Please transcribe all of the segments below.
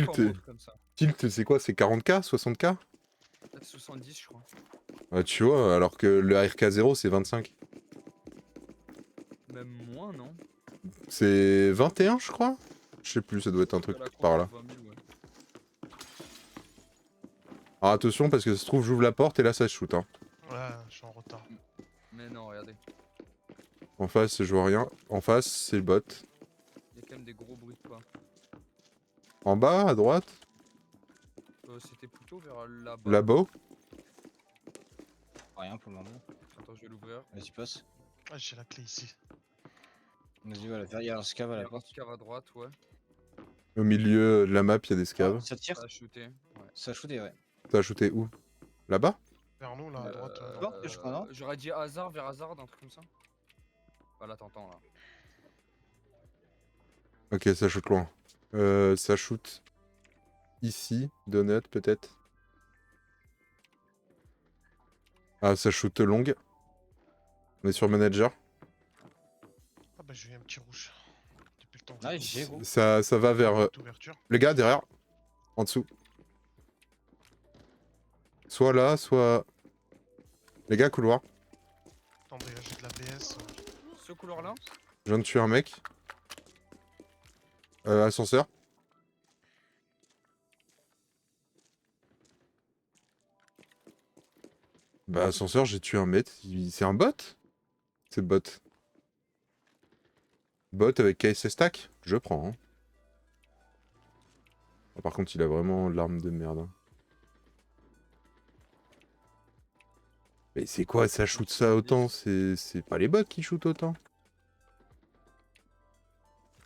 Tilt, comme ça. tilt c'est quoi? C'est 40K? 60K? Peut-être 70, je crois. Ah, tu vois, alors que le ARK0 c'est 25. Même moins, non? C'est 21 je crois? Je sais plus, ça doit être un truc À la par conso là. 20 000, ouais. Alors attention parce que ça se trouve j'ouvre la porte et là ça shoot hein. Ouais, je suis en retard. Mais non, regardez. En face je vois rien. En face c'est le bot. Il y a quand même des gros bruits de pas. En bas, à droite, C'était plutôt vers là-bas. là-bas. Rien pour le moment. Attends, je vais l'ouvrir. Vas-y, passe. Ah, j'ai la clé ici. Vas-y, voilà, il y a un scav à Il y la a un porte. cave à droite, ouais. Au milieu de la map il y a des Ah, scaves. ça tire. Ça a shooté. Ouais. Ça a shooté, ouais. T'as shooté où? Là-bas? Vers nous, là, à droite. Non, je crois, non. J'aurais dit hasard vers hasard, un truc comme ça. Voilà, t'entends là. Ok, ça shoot loin. Ça shoot ici, donut peut-être. Ah, ça shoot longue. On est sur manager. Ah bah j'ai eu un petit rouge. Depuis le temps que Ah, je j'ai pousse. gros. Ça va vers... Petite ouverture. Les gars, derrière. En dessous. Soit là, soit... Les gars, couloir. Attendez, j'ai de la BS. Ce couloir-là. Je viens de tuer un mec. Ascenseur. Bah, ascenseur, j'ai tué un mec. C'est un bot? C'est bot. Bot avec KS stack? Je prends. Hein. Ah, par contre, il a vraiment l'arme de merde. Hein. Mais c'est quoi, ça shoot ça autant? C'est pas les bots qui shootent autant.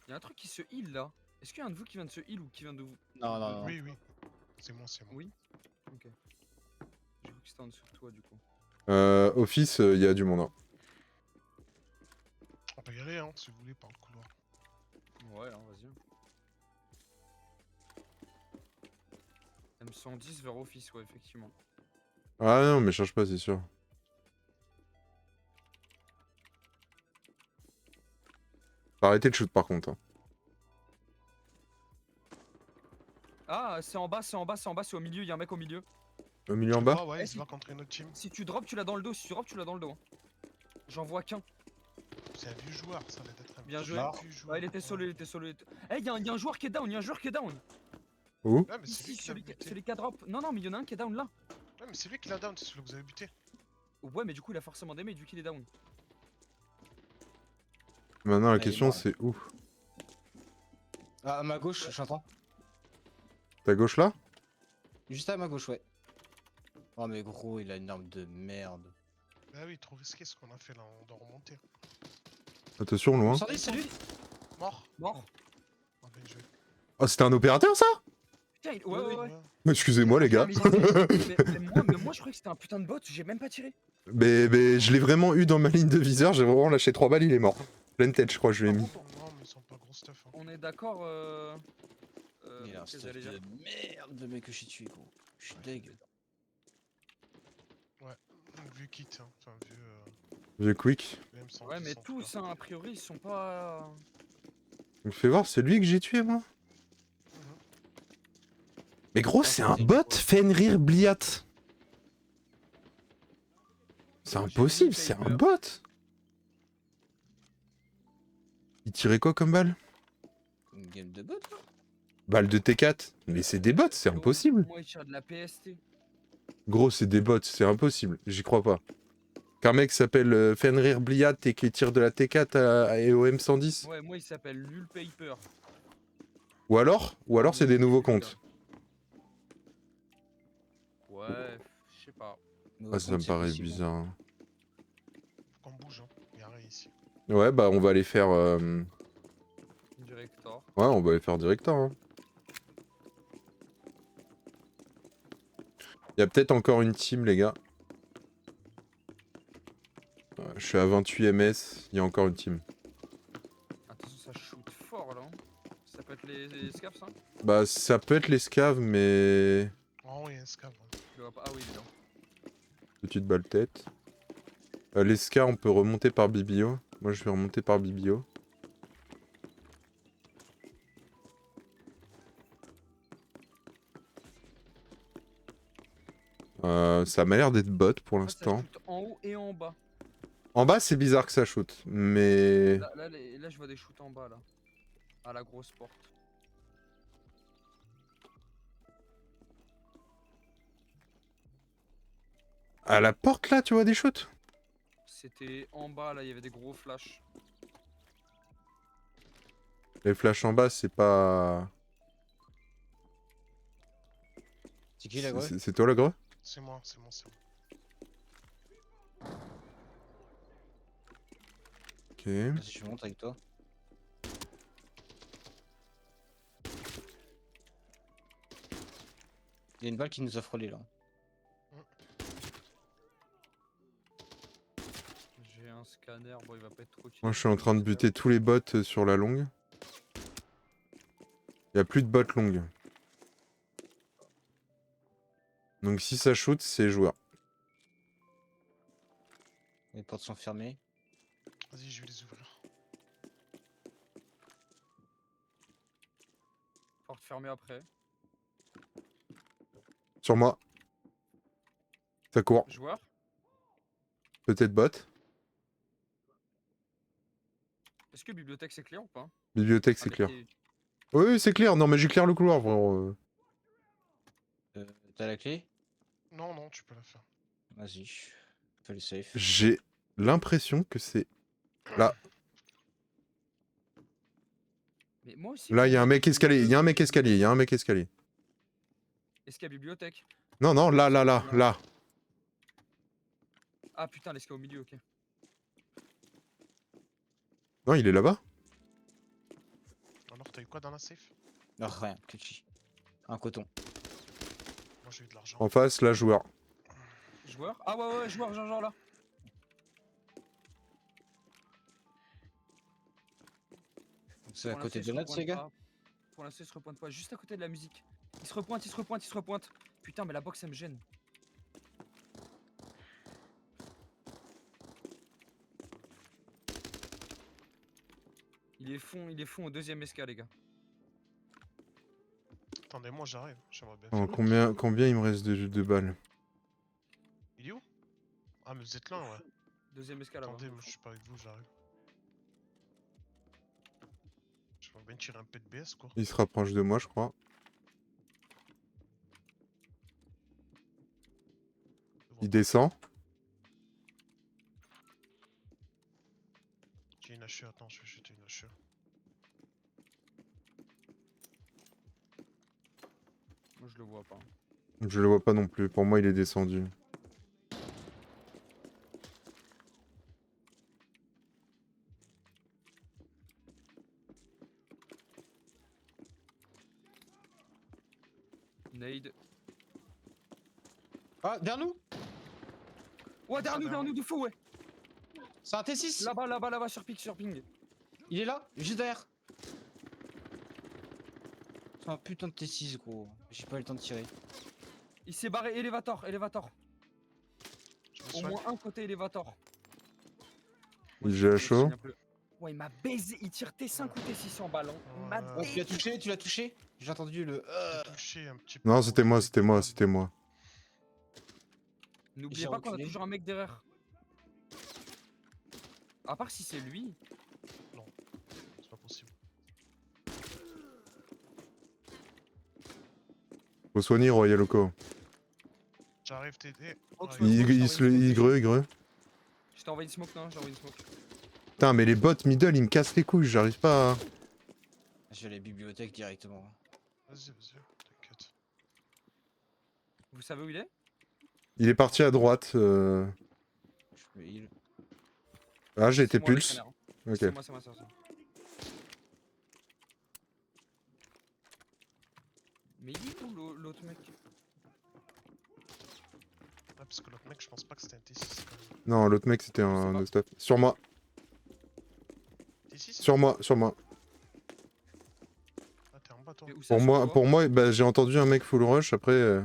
Il y a un truc qui se heal là. Est-ce qu'il y a un de vous qui vient de se heal ou qui vient de vous? Non, non, non. Oui, oui. C'est moi, c'est moi. Oui. Ok. J'ai cru que c'était en dessous de toi du coup. Office, il y a du monde. Hein. On peut y aller, hein, si vous voulez, par le couloir. Ouais, hein, vas-y. M110 vers office, ouais, effectivement. Ah non, mais change pas, c'est sûr. Faut arrêter de shoot par contre. Hein. Ah, c'est en bas, c'est en bas, c'est en bas, c'est au milieu, il y a un mec au milieu. Au milieu en bas? Ah ouais, Eh, il si- se va contre une autre team. Si tu drops, tu l'as dans le dos. Si tu drops, tu l'as dans le dos. Hein. J'en vois qu'un. C'est un vieux joueur, ça va être un Bien vieux joué. joueur. Ah, il était solo, il était solo. Eh, il y a un joueur qui est down, il y a un joueur qui est down. Où? Ah, mais c'est lui Ici, qui l'a buté. celui qui a drop. Non, non, mais il y en a un qui est down là. Ouais, mais c'est lui qui l'a down, c'est celui que vous avez buté. Ouais, mais du coup, il a forcément des mates vu qu'il est down. Maintenant, la il est question mort, là. c'est où? Ah, à ma gauche, j'entends. Ta gauche là? Juste à ma gauche, ouais. Oh, mais gros, il a une arme de merde. Bah oui, trop risqué ce qu'on a fait là, on doit remonter. Attention, loin. Sortez, c'est lui. Mort. Mort. Ah, bien joué. Oh, c'était un opérateur ça? Putain, ouais, ouais, ouais. Excusez-moi les gars. Mais moi, je croyais que c'était un putain de bot, j'ai même pas tiré. mais je l'ai vraiment eu dans ma ligne de viseur, j'ai vraiment lâché 3 balles, il est mort. Pleine tête, je crois, je lui ai mis. Non, mais ils sont pas gros stuff. Hein. On est d'accord. Il a un qu'est-ce que stuff j'allais dire de merde, le mec que j'ai tué, gros. Je suis deg. Ouais, un vieux kit, hein. Enfin, vieux. Vieux quick. M110, Ouais, mais en tout tous, cas. hein, a priori, ils sont pas. Me fais voir, c'est lui que j'ai tué moi. Mais gros, c'est un bot Fenrir Bliat. C'est impossible, c'est un bot. Il tirait quoi comme balle? Une game de bot, là. Balle de T4. Mais c'est des bots, c'est impossible. Moi, il tire de la PST. Gros, c'est des bots, c'est impossible. J'y crois pas. Qu'un mec s'appelle Fenrir Bliat et qui tire de la T4 et au M110. Ouais, moi, il s'appelle Lul Paper. Ou alors c'est des nouveaux comptes. Ouais, je sais pas. Ah, ça me paraît bizarre. Hein. Faut qu'on bouge, hein. Y'a rien ici. Ouais, bah on va aller faire... Director. Ouais, on va aller faire directeur. Hein. Il y a peut-être encore une team, les gars. Ouais, je suis à 28 ms, il y a encore une team. Attention, ça shoot fort là. Hein. Ça peut être les scavs, ça? Bah, ça peut être les scavs, mais... Oh, il y a un scav. Ouais. Je le vois pas. Ah oui, il est là. Petite balle tête. Les scavs, on peut remonter par Bibio. Moi, je vais remonter par Bibio. Ça m'a l'air d'être bot pour En fait, ça l'instant. shoot en haut et en bas. En bas, c'est bizarre que ça shoot, mais... Là, je vois des shoots en bas, là. À la grosse porte. À la porte, là, tu vois des shoots? C'était en bas, là, il y avait des gros flashs. Les flashs en bas, c'est pas... C'est qui la gros? C'est toi, le gros? C'est moi, c'est moi, c'est moi. Ok. Vas-y, je monte avec toi. Il y a une balle qui nous a frôlé là. J'ai un scanner, bon, il va pas être trop utile. Moi, je suis en train de buter tous les bots sur la longue. Il y a plus de bots longues. Donc si ça shoot, c'est joueur. Les portes sont fermées. Vas-y, je vais les ouvrir. Porte fermée après. Sur moi. Ça court. Joueur. Peut-être bot. Est-ce que bibliothèque c'est clair ou pas? Bibliothèque, c'est Avec clair. les- Oui, oui, c'est clair. Non, mais j'ai clair le couloir, frérot. T'as la clé? Non, non, tu peux la faire. Vas-y. Fais le safe. J'ai l'impression que c'est... Là. Mais moi aussi. Là, il y a un mec escalier. Il y a un mec escalier. Il y a un mec escalier. Est-ce qu'il y a bibliothèque? Non, non, là, là, là, là. Ah putain, est-ce qu'il y a au milieu, ok. Non, il est là-bas. Alors, t'as eu quoi dans la safe? Non, rien, Klitschy. Un coton. Moi, j'ai eu de l'argent. En face, là, joueur. Joueur? Ah ouais, ouais, joueur, genre là. C'est à Pour côté l'instant, de il se notre, ces repointe gars? pas. Pour l'instant, il se repointe pas. Juste à côté de la musique. Il se repointe, il se repointe, il se repointe. Putain, mais la box, elle me gêne. Il est fond au deuxième escalier, les gars. Attendez, moi, j'arrive. J'aimerais bien Oh, faire. combien il me reste de balles? Il est où? Ah, mais vous êtes là, ouais. Deuxième escalier là-bas. Attendez, moi, je suis pas avec vous, j'arrive. J'aimerais bien tirer un peu de BS, quoi. Il se rapproche de moi, je crois. Il descend. J'ai une HE, attends, je vais jeter une HE. Moi, je le vois pas. Je le vois pas non plus. Pour moi, il est descendu. Nade. Ah, derrière nous! Ouais, derrière nous, de fou, ouais. C'est un T6! Là-bas, là-bas, là-bas, sur ping. Il est là, juste derrière! C'est un putain de T6, gros. J'ai pas eu le temps de tirer. Il s'est barré, élévateur. Je me Au soigne. moins un côté élévateur. J'ai la chaud. Ouais, il m'a baisé. Il tire T5 ou T6 en ballon. Il m'a Ouais. Oh, tu l'as touché? Tu l'as touché? J'ai entendu le. J'ai touché un petit peu. Non, c'était moi, c'était moi, c'était moi. N'oubliez J'ai pas qu'on a reculé. toujours un mec derrière. À part si c'est lui. C'est pas possible. Faut soigner, Royal Loco. J'arrive t'aider. Oh, tu J'arrive. vois, Igreux. Je t'ai envoyé une smoke, non? J'ai envoyé une smoke. Putain, mais les bots middle, ils me cassent les couilles, j'arrive pas à... Je vais à la bibliothèque directement. Vas-y, t'inquiète. Vous savez où il est? Il est parti à droite. Je peux heal. Ah, j'ai été C'est moi, le pulse. scanner. Ok. C'est moi. Mais il est où l'autre mec? Ah, parce que l'autre mec, je pense pas que c'était un T6 quand même. Non, l'autre mec, c'était sais un pas. no stuff. Sur moi, T6? sur moi. Ah, t'es en bas, toi. Mais où ça, Pour sur moi, toi bah, j'ai entendu un mec full rush, après...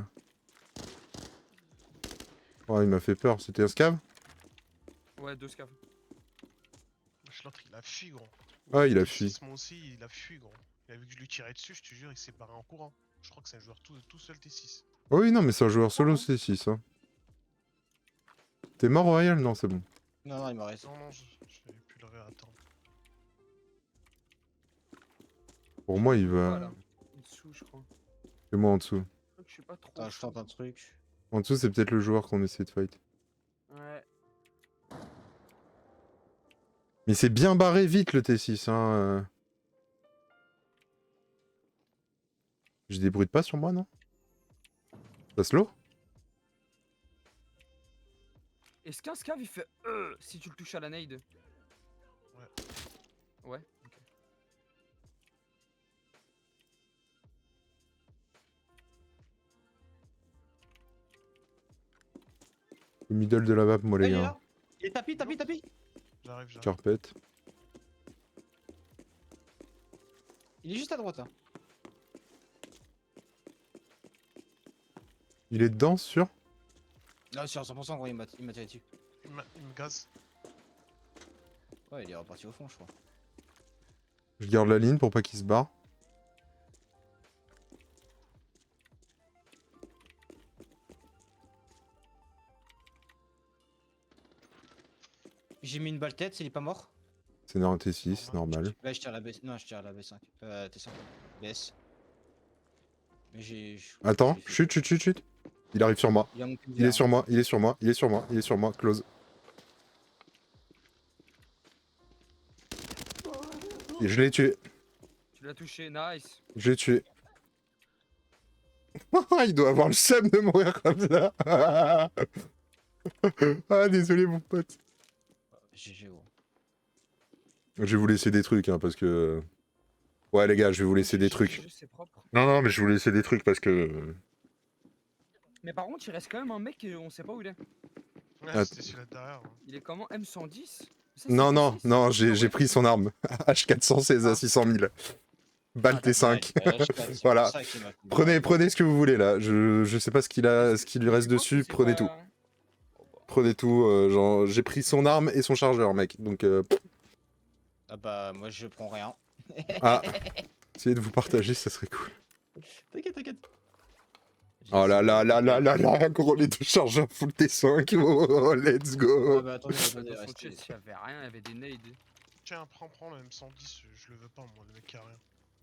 Oh, il m'a fait peur, c'était un scav? Ouais, 2 scavs. Wesh, l'autre, il a fui, gros. Ah, il a Le fui. T6, moi aussi, il a fui, gros. Il a vu que je lui tirais dessus, je te jure, il s'est barré en courant. Je crois que c'est un joueur tout seul T6. Oh oui, non, mais c'est un joueur solo, c'est 6. Hein. T'es mort Royal? Non, c'est bon. Non, non, il me reste. Non, non, j'ai pu le réattendre. Pour moi, il va. Voilà. En dessous, je crois. Et moi en dessous. Je crois que je suis pas trop. Attends, je tente un truc. En dessous, c'est peut-être le joueur qu'on essaie de fight. Ouais. Mais c'est bien barré vite le T6, hein. Je débruite pas sur moi, non? Ça slow? Est-ce qu'un scav il fait si tu le touches à la nade? Ouais. Ouais, ok. Au middle de la map, moi, Ah, les il est gars. là. Il est tapis, tapis, tapis. J'arrive. Carpet. Il est juste à droite là. Il est dedans, sûr? Non, sur 100%, gros, il m'a tiré dessus. Il me gaze. Ouais, il est reparti au fond, je crois. Je garde la ligne pour pas qu'il se barre. J'ai mis une balle tête, il est pas mort. C'est un T6, normal. Ouais, je tire la B. Non, je tire la B5. T5. BS. Mais j'ai. Attends, j'ai fait- chut, chut, chut, chut. Il arrive sur moi. Il, a mon Il est sur moi, il est sur moi, il est sur moi, il est sur moi, close. Et je l'ai tué, Tu l'as touché, nice. je l'ai tué. Il doit avoir le seum de mourir comme ça. Ah, désolé mon pote. GG, gros. Je vais vous laisser des trucs, hein, parce que... Ouais les gars, je vais vous laisser des trucs. C'est propre. Non, non, mais je vais vous laisser des trucs parce que... Mais par contre, il reste quand même un mec, on sait pas où il est. Ouais, Ah, c'était celui-là derrière. Ouais. Il est comment M110? Ça, c'est Non, non, T6? non, Ah j'ai ouais. pris son arme. H416 à 600 000. Balle T5. Voilà. Prenez ce que vous voulez là. Je sais pas ce qu'il a, ce qui lui reste Je pense dessus. que c'est Prenez pas- tout. Prenez tout. Genre, j'ai pris son arme et son chargeur, mec. Donc, Ah bah, moi je prends rien. ah, essayez de vous partager, ça serait cool. T'inquiète, t'inquiète. Oh là là là là là là, gros, les deux chargeurs full T5. Oh, let's Ah go. bah, attendez, Dans attendez, son restez. chest, il y avait rien, il y avait des nades. Tiens, prends le M110, je le veux pas moi, le mec qui a rien.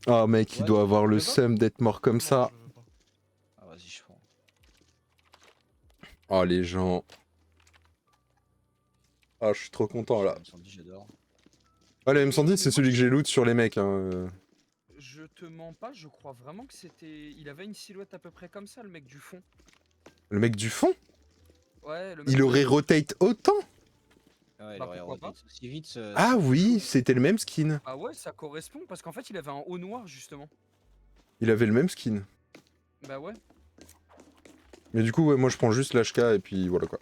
Ah, mec, il Ouais, doit tu avoir le veux pas seum d'être mort comme Non, ça. je le veux pas. Ah, vas-y, je prends. Oh, les gens. Ah, je suis trop content là. J'adore. Ah, le M110, c'est celui que j'ai loot sur les mecs. Hein. Je te mens pas, je crois vraiment que c'était. Il avait une silhouette à peu près comme ça, le mec du fond. Le mec du fond, Ouais, le mec. il aurait rotate autant. Ouais, il Bah, aurait pourquoi roté aussi vite. Ah oui, c'était le même skin. Ah ouais, ça correspond parce qu'en fait, il avait un haut noir justement. Il avait le même skin. Bah ouais. Mais du coup, ouais, moi je prends juste l'HK et puis voilà quoi.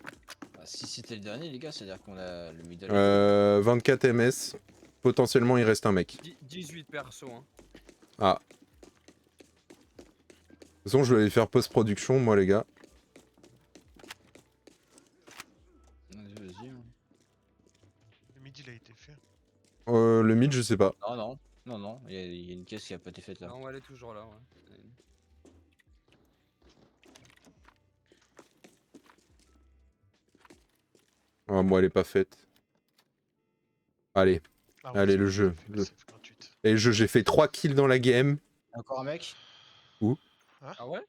Bah, si c'était le dernier, les gars, c'est-à-dire qu'on a le middle. 24 MS. Potentiellement, il reste un mec. 18 perso, hein. Ah. De toute façon, je vais aller faire post-production, moi, les gars. Vas-y, vas-y. Hein. Le midi il a été fait. Le mid, je sais pas. Non, non. Non, non, il y a une caisse qui a pas été faite là. Non, elle est toujours là, ouais. Ah, moi, elle est pas faite. Allez. Ah Allez, c'est le bon, jeu, j'ai fait le- la save gratuite. Et le jeu, j'ai fait 3 kills dans la game. Encore un mec Ah ouais?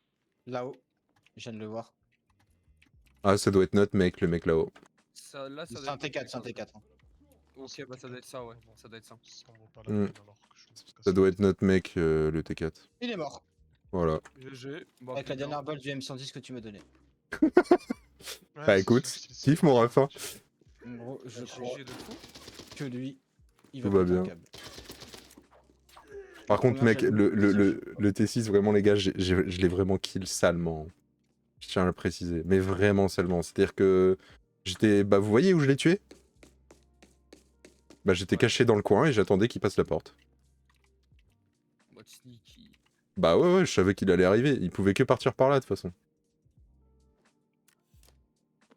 là-haut. Je viens de le voir. Ah, ça doit être notre mec, le mec là-haut. Ça, là, ça C'est doit un être T4, c'est un T4. hein. Ok, bah ça doit être ça, ouais. Ça doit être ça. Ça en vaut pas la Hmm. peine alors que je me casse Ça doit la être notre mec, le T4. Il est mort. Voilà. GG. Bah, Avec la putain. dernière balle du M110 que tu m'as donné. Ouais, Bah c'est écoute, sûr que c'est- kiffe mon ref, hein. En gros, je Bah, crois GG de fou. que lui, il Tout va va péter un bien. câble. Par contre, Première, mec, j'avais le T6, vraiment, les gars, je l'ai vraiment kill salement. Je tiens à le préciser. Mais vraiment salement. C'est-à-dire que j'étais... Bah, vous voyez où je l'ai tué? Bah, j'étais Ouais. caché dans le coin et j'attendais qu'il passe la porte. Mode sneaky. Bah ouais, ouais, je savais qu'il allait arriver. Il pouvait que partir par là, de toute façon.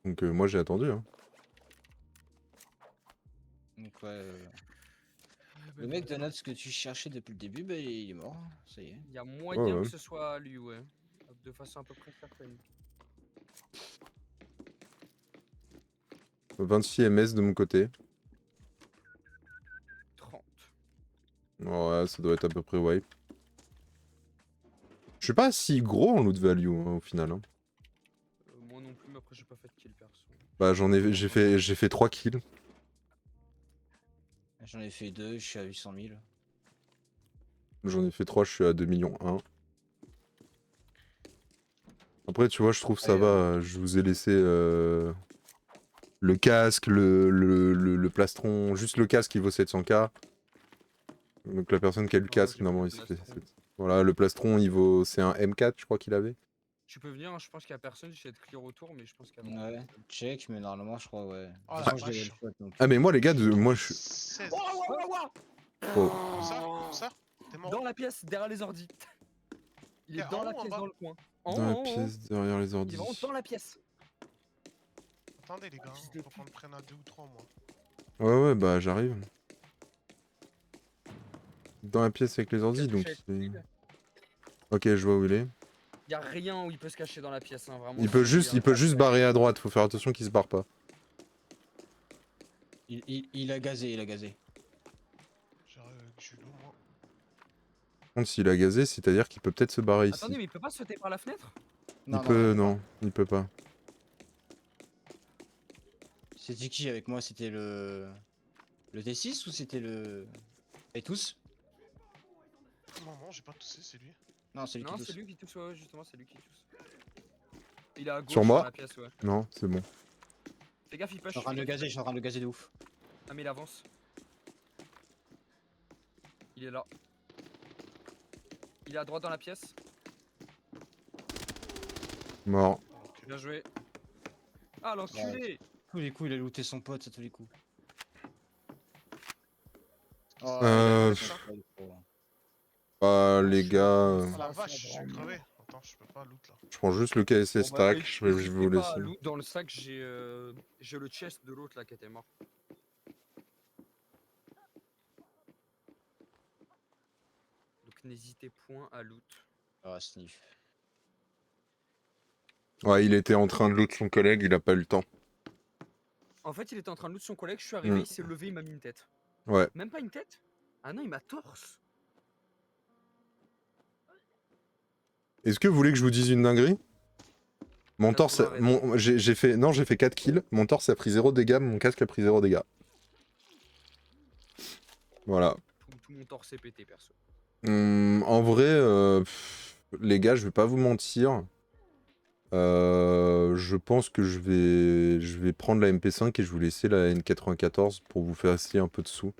Donc moi, j'ai attendu, hein. Donc ouais. Le mec de notes que tu cherchais depuis le début, bah il est mort. Ça y est. Il y a moyen ouais. que ce soit lui, ouais. De façon à peu près certaine. 26 ms de mon côté. 30. Ouais, ça doit être à peu près wipe. Je suis pas si gros en loot value hein, au final. Hein. Moi non plus, mais après j'ai pas fait de kill perso. Bah j'ai fait 3 kills. J'en ai fait 2, je suis à 800 000. J'en ai fait 3, je suis à 2 millions 1. Après tu vois je trouve ça Ouais, va, je vous ai laissé le casque, le plastron, juste le casque il vaut 700k. Donc la personne qui a le Non, casque, j'ai normalement pas il de s'est fait... plastron. Voilà, le plastron il vaut... C'est un M4 je crois qu'il avait. Tu peux venir, hein, je pense qu'il y a personne, j'essaie de clear autour, mais je pense qu'il y a vraiment Ouais, personne. check, mais normalement, je crois, ouais. Oh De la toute façon, je l'ai vache. one-shot, donc, Ah mais moi les gars, moi je suis... 16. Oh. Comme ça? Comme ça? T'es mort? Dans la pièce, derrière les ordis. Il T'es est dans en la haut ou en pièce, bas? dans le coin. En Dans la haut, en haut. pièce derrière les Il est ordi. vraiment dans la pièce. Attendez les gars, Fils de faut qu'on prenne à 2 ou 3 moi. Ouais bah j'arrive. Dans la pièce avec les ordi Il a donc... touché il est- avec lui. Ok je vois où il est. Il y a rien où il peut se cacher dans la pièce, hein, vraiment. Il peut c'est juste, un il peut juste cache-cache. barrer à droite, faut faire attention qu'il se barre pas. il a gazé, il a gazé. J'arrive avec Julo moi. Par contre s'il a gazé, c'est-à-dire qu'il peut peut-être se barrer ici. Attendez, mais il peut pas sauter par la fenêtre? Il peut, non, il peut pas. C'était qui avec moi? C'était le T6 ou c'était le... Et tous? Non, j'ai pas toussé, c'est lui. Non, c'est lui Non, qui c'est tousse. lui qui tousse, ouais, justement, c'est lui qui tousse. Il est à gauche Sur moi dans la pièce, ouais. Non, c'est bon. Fais gaffe, il Je push. suis en train de le gazer, je suis en train de le gazer de ouf. Ah, mais il avance. Il est là. Il est à droite dans la pièce. Mort. Ok. Bien joué. Ah, l'enculé! Tous les coups, il a looté son pote, à tous les coups. Euh, Bah les gars, Ah la vache, je suis crevé. Attends, je peux pas loot là. je prends juste le KSS Bon, bah, stack, je vais vous n'hésitez pas laisser. à loot. Dans le sac, j'ai le chest de l'autre là qui était mort. Donc n'hésitez point à loot. Ah, sniff. Ouais, il était en train de loot son collègue, il a pas eu le temps. En fait, il était en train de loot son collègue, je suis arrivé, Mm. il s'est levé, il m'a mis une tête. Ouais. Même pas une tête? Ah non, il m'a torse. Est-ce que vous voulez que je vous dise une dinguerie? Mon T'as torse, trop raison. j'ai fait, non j'ai fait 4 kills, mon torse a pris 0 dégâts, mon casque a pris 0 dégâts. Voilà. Tout mon torse est pété, perso. En vrai, les gars, je vais pas vous mentir. Je pense que je vais prendre la MP5 et je vais vous laisser la N94 pour vous faire essayer un peu de sous.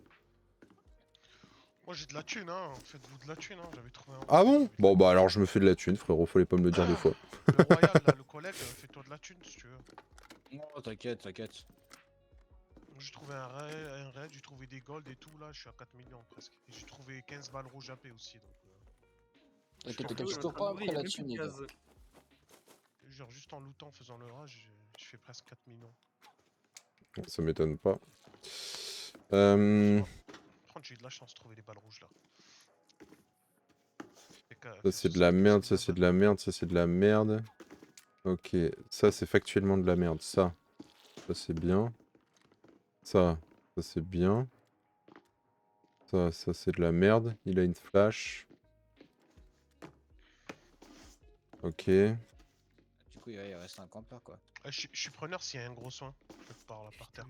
Moi j'ai de la thune, hein. Faites-vous de la thune, hein. J'avais trouvé un. Ah bon? Bon bah alors je me fais de la thune, frérot, fallait pas me le dire deux fois. Le Royal, là, le collègue, fais-toi de la thune si tu veux. Non, t'inquiète, t'inquiète. J'ai trouvé un raid, j'ai trouvé des golds et tout, là, je suis à 4 millions presque. Et j'ai trouvé 15 balles rouges AP aussi, donc... T'inquiète, t'en t'inquiète, prie, je te pas après la thune, les gars. Genre juste en lootant, en faisant le rage, je fais presque 4 millions. Ça m'étonne pas. Par contre, j'ai eu de la chance de trouver les balles rouges, là. Ça c'est de la merde, ça c'est de la merde, ça c'est de la merde. Ok, ça c'est factuellement de la merde, ça c'est bien. Ça c'est bien. Ça c'est de la merde, il a une flash. Ok. Du coup, il reste un campeur, quoi. Je suis preneur s'il y a un gros soin, quelque part là par terre.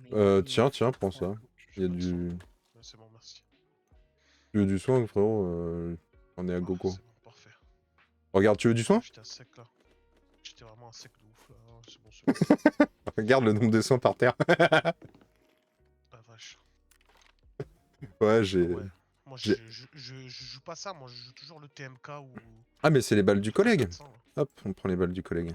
Tiens, prends ça. Il y a du... Ouais, c'est bon, merci. Tu veux du soin, frérot? On est à gogo. C'est bon, parfait. Regarde, tu veux du soin? J'étais à sec là. J'étais vraiment à sec de ouf là. Oh, c'est bon, c'est bon. Regarde le nombre de soins par terre. La vache. Ouais, j'ai... Ouais. Moi je joue pas ça, moi je joue toujours le TMK ou... Ah mais c'est les balles du collègue. 400, là. Hop, on prend les balles du collègue.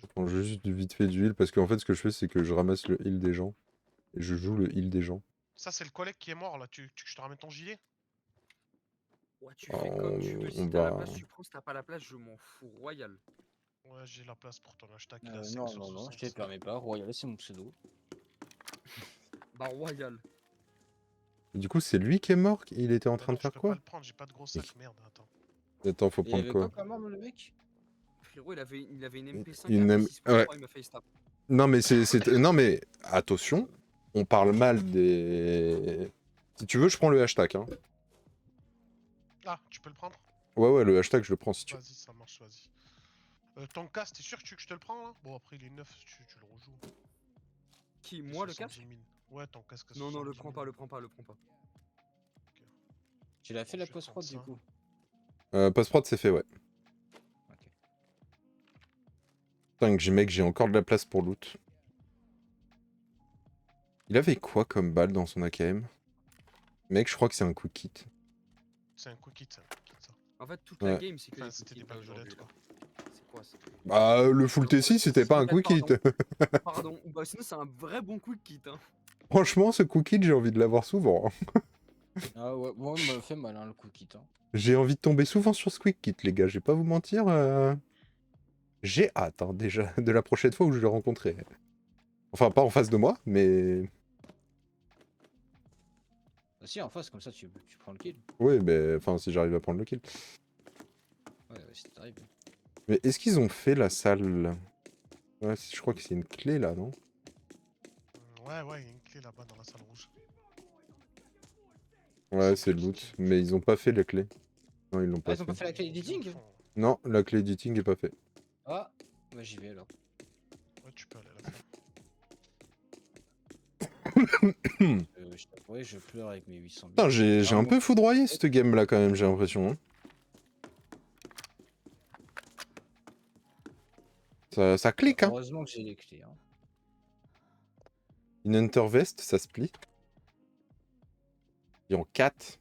Je prends juste du vite fait d'huile parce qu'en fait ce que je fais c'est que je ramasse le heal des gens. Et je joue le heal des gens. Ça c'est le collègue qui est mort là, tu veux que je te ramène ton gilet? Ouais, tu fais comme tu veux, On si t'as la va- place, tu prends, si t'as pas la place, je m'en fous, royal. Ouais, j'ai la place pour ton hashtag. Il a Non, 5 sur non, non, je 60. te permets pas. Royal, c'est mon pseudo. Bah, royal. Et du coup c'est lui qui est mort? Il était en Bah train non, de faire je peux quoi? pas le prendre, j'ai pas de gros sac, merde, attends. Attends, faut Il prendre avait quoi? quoi comme arme, le mec? Frérot, il avait une MP5 Une à M- 6.3, ouais. il m'a fait stop. Non, mais non, mais attention, on parle mal des. Si tu veux, je prends le hashtag. Hein. Ah, tu peux le prendre? Ouais, le hashtag, je le prends si tu veux. Vas-y, ça marche, vas-y. Ton casque, t'es sûr que je te le prends là? Bon, après il est neuf, tu le rejoues. Qui, Il est moi, le 70 casque? 000. Ouais, ton casque à Non, non, le 70 prends 000. pas, le prends pas, le prends pas. Tu l'as fait Je la vais post-prod prendre du ça. coup? Post-prod, c'est fait, ouais. Ok. Putain, mec, j'ai encore de la place pour loot. Il avait quoi comme balle dans son AKM? Mec, je crois que c'est un quick kit. C'est un quick hit, ça. En fait, toute la Ouais. game, c'est que Enfin, des c'était quick des hits, là, balles aujourd'hui. violettes, Là. quoi. C'est quoi ça? Bah, le full T6, c'était pas un quick hit. Pardon, pardon. Bah, sinon, c'est un vrai bon quick kit. Hein. Franchement, ce quick hit, j'ai envie de l'avoir souvent. Ah ouais, moi, il m'a fait mal hein, le coup kit. Hein. J'ai envie de tomber souvent sur ce quick kit, les gars, je vais pas vous mentir. J'ai hâte, hein, déjà, de la prochaine fois où je le rencontrerai. Enfin, pas en face de moi, mais... Ah, si, en face, comme ça, tu prends le kill. Oui, mais enfin, si j'arrive à prendre le kill. Ouais, si t'arrives. Mais est-ce qu'ils ont fait la salle? Ouais, je crois que c'est une clé, là, non? Ouais, il y a une clé là-bas dans la salle rouge. Ouais, c'est le loot, mais ils ont pas fait la clé. Non, ils l'ont Ah, pas ils ont pas fait. fait la clé Ils ont bien au editing? fond. Non, la clé editing est pas fait. Ah, bah j'y vais alors. Ouais, tu peux aller la faire. Je t'avouerai, je pleure avec mes 800 Putain, bits. j'ai Ah, un moi, peu foudroyé cette game là quand même, j'ai l'impression. Hein. Ça clique, hein. heureusement que j'ai les clés. Hein. Une Huntervest, ça se plie. Et en 4.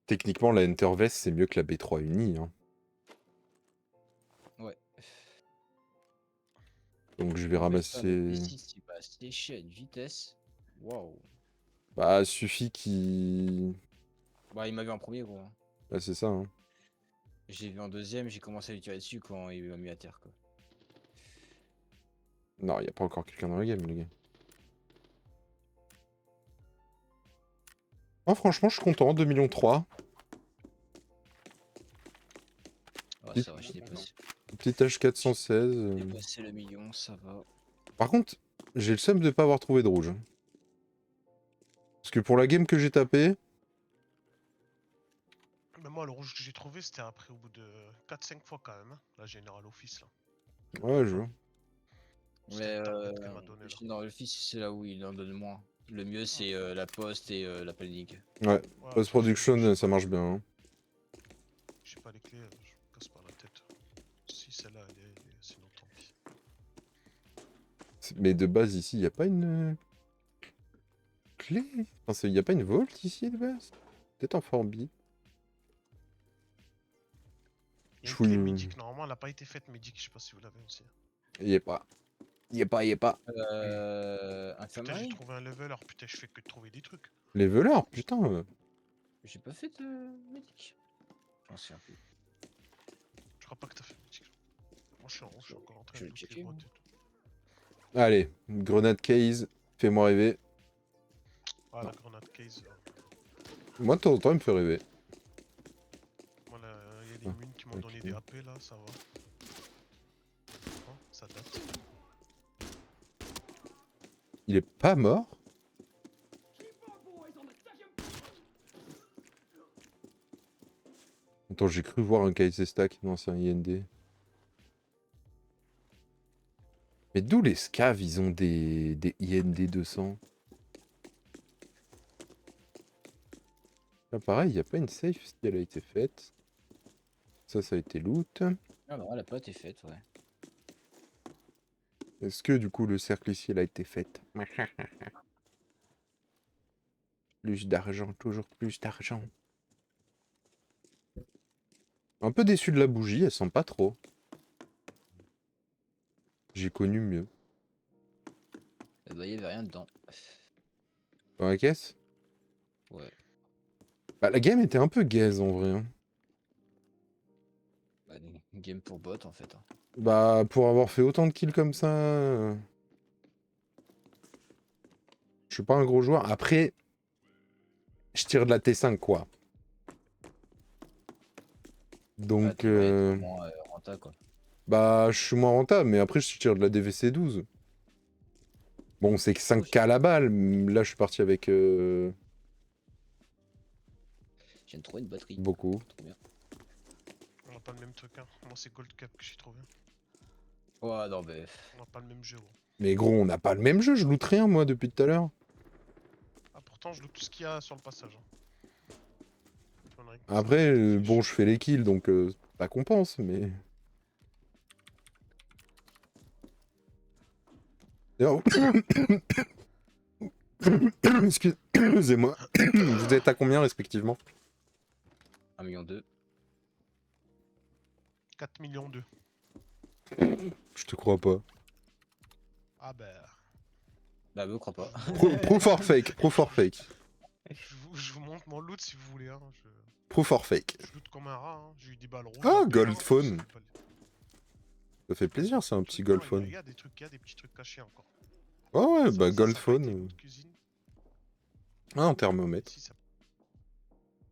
Techniquement, la Huntervest, c'est mieux que la B3 unie. Hein. Ouais. Donc je vais En fait, ça, le ramasser... P6, il va sécher à une vitesse. Waouh. Bah, suffit qu'il... Bah, il m'a vu en premier, gros. Hein. Bah, c'est ça, hein. J'ai vu en deuxième, j'ai commencé à lui tirer dessus quand il m'a mis à terre, quoi. Non, y a pas encore quelqu'un dans la game, les gars. Oh, franchement, je suis content, 2,3 millions. Ouais, ça va, j'ai dépassé. Petit H416. J'ai dépassé le million, ça va. Par contre, j'ai le seum de pas avoir trouvé de rouge. Hein. Parce que pour la game que j'ai tapé... Mais moi, le rouge que j'ai trouvé, c'était après au bout de 4-5 fois quand même. Hein, la General Office là. Ouais, je vois. C'était Mais une target qu'elle m'a donné là. dans le fils, c'est là où il en donne moins. Le mieux, c'est la poste et la panique. Ouais, Ouais, post-production, j'ai ça pas- marche bien. Hein. J'ai pas les clés, je me casse pas la tête. Si celle-là, sinon tant pis. Mais de base, ici, y a pas une... clé? Enfin, y a pas une vault ici, de base? Peut-être en Forbi. Il y a Je une fouille... clé médic, normalement elle a pas été faite médic, je sais pas si vous l'avez aussi. Y est pas. Y est pas, y est pas. Putain, j'ai Infirmerie? trouvé un leveler, putain, je fais que de trouver des trucs. Les voleurs, putain. J'ai pas fait de médic. J'en sais un peu. Je crois pas que t'as fait médic. Moi je suis encore en train Je de vais looter checker, boîtes moi. et tout. Allez, grenade case, fais-moi rêver. Ah, la grenade case. Moi, de temps en temps, il me fait rêver. Moi, il y a des Ah, munes qui m'ont donné ok. des AP là, ça va. Oh, ça date. Il est pas mort? Attends, j'ai cru voir un KC stack. Non, c'est un IND. Mais d'où les scavs, ils ont des IND 200? Là, pareil, il a pas une safe si elle a été faite. Ça a été loot. Ah bah, la pote est faite, ouais. Est-ce que du coup le cercle ici elle a été faite? Plus d'argent, toujours plus d'argent. Un peu déçu de la bougie, elle sent pas trop. J'ai connu mieux. Eh bah, y'avait rien dedans. Dans la caisse? Ouais. Bah la game était un peu gaze en vrai. Hein. Bah, une game pour bot en fait. Hein. Bah pour avoir fait autant de kills comme ça... Je suis pas un gros joueur. Après, je tire de la T5 quoi. Ah, Donc... t'es ouais, t'es vraiment renta quoi. Bah, je suis moins rentable, mais après, je tire de la DVC 12. Bon, c'est que 5K à la balle. Là, je suis parti avec Je viens de trouver une batterie. beaucoup. Trop bien. On a pas le même truc, hein. Moi, c'est Gold Cap que j'ai trouvé. Ouais, non, mais. On a pas le même jeu, gros. Mais gros, on n'a pas le même jeu. Je loot rien, moi, depuis tout à l'heure. Ah, pourtant, je loot tout ce qu'il y a sur le passage. Hein. Connerie. Après, Ça fait bon, chier. je fais les kills, donc ça compense, mais... D'ailleurs- Excusez-moi. Vous êtes à combien, respectivement? 1,2 million. 4 millions 2. Je te crois pas. Ah bah... Bah, me crois pas. Proof or fake, proof or fake. Je vous montre mon loot si vous voulez. Hein. Proof or fake. Je loot comme un rat. Hein. J'ai eu des balles rouges. Ah, à plein, gold hein, phone. c'est pas les- Ça fait plaisir, c'est un petit trucs, gold non, phone. Il y a des trucs, il y a des petits trucs cachés encore. Ouais, ouais, Ça- bah ça gold a pas été phone. loot cuisine. Ah, un thermomètre. Si, ça-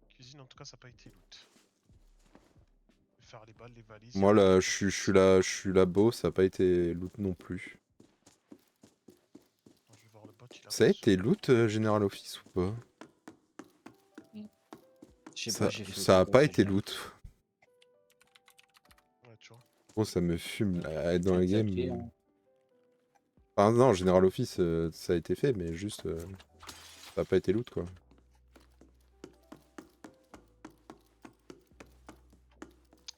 Cuisine, en tout cas, ça n'a pas été loot. Faire les balles, les valises. Moi, y a là, pas je de- suis là-beau, ça a pas été loot non plus. Attends, je vais voir le bot, il a Ça a pas été son- loot, General Office, ou pas? Je sais Ça, pas, j'ai fait. ça a aucun pas contrôle. été loot. Ouais, tu vois. Oh, ça me fume là, être dans la Ça a game. été, hein. Enfin, non, General Office, ça a été fait, mais juste, ça a pas été loot, quoi.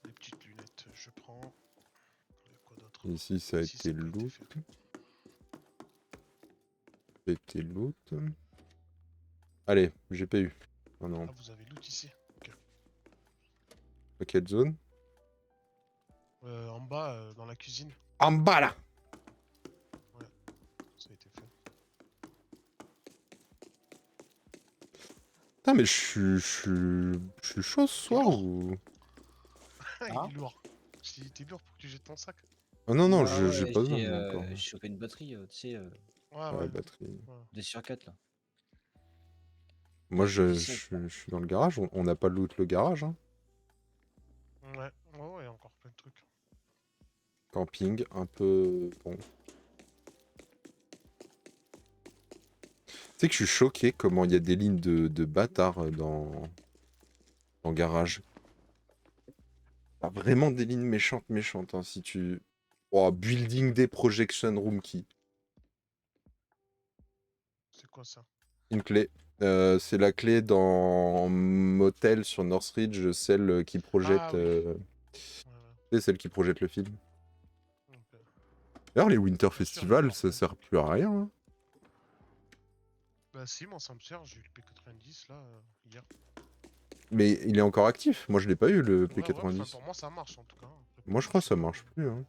Les petites lunettes, je prends. Il y a quoi d'autre? Ici, ça a Ici, été ça a pas été loot. fait. Ça a été loot. Allez, GPU. Oh non, Ah, vous avez loot ici. paquet zone. En bas, dans la cuisine, En bas, là! ça a été fait. Putain, mais je suis chaud ce soir lourd. ou... Ah, Ah. il est lourd. Si t'es lourd pour que tu jettes ton sac. Ah non, non, Ouais, j'ai ouais, pas j'ai, besoin encore. j'ai chopé une batterie, tu sais, Ouais, Ah, ouais. batterie. 2 sur 4 là. Moi, je Puissant. je suis dans le garage. On n'a pas loot le garage, hein. Ouais, ouais, ouais, encore plein de trucs. Camping, un peu... Bon. Tu sais que je suis choqué comment il y a des lignes de bâtards dans garage. Ah, vraiment des lignes méchantes, hein, si tu... Oh, building des projection room key. C'est quoi ça? Une clé. C'est la clé dans Motel sur Northridge, celle qui projette... Ah oui. Ouais, ouais. C'est celle qui projette le film. Ok. D'ailleurs, les Winter Bien sûr, Festival, d'accord. ça sert plus à rien, hein. Bah si, moi ça me sert, j'ai eu le P90 là, hier. Mais il est encore actif. Moi, je l'ai pas eu, le Ouais, ouais, P90. enfin, pour moi ça marche en tout cas. Après, Moi, je peut-être crois que ça sais pas, marche plus, hein.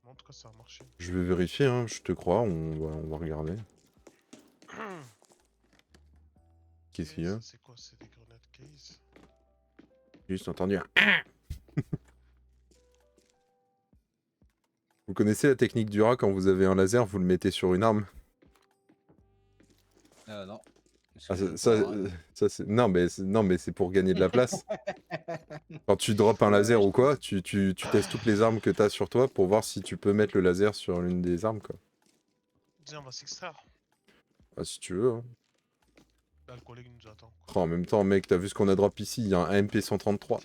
mais en tout cas ça a marché. Je vais vérifier, hein, je te crois, on va regarder. Qu'est-ce qu'il y a? Ça, c'est quoi? C'est des grenades case? J'ai juste entendu un... Vous connaissez la technique du rat quand vous avez un laser, vous le mettez sur une arme? Non. Ah, Parce que ça, je joue pas, hein. c'est... Non, mais c'est pour gagner de la place. Quand tu drops un Ouais, laser ouais, ou quoi, tu testes toutes les armes que t'as sur toi pour voir si tu peux mettre le laser sur l'une des armes, quoi. Tiens, on va s'extraire. Ah, si tu veux, hein. Là, le collègue nous attend. Oh, en même temps, mec, t'as vu ce qu'on a drop ici? Il y a un MP133.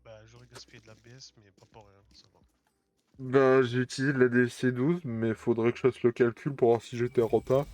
Bah, j'aurais gaspillé de la BS, mais pas pour rien, ça va. Bah, j'utilise la DC12, mais faudrait que je fasse le calcul pour voir si j'étais en retard.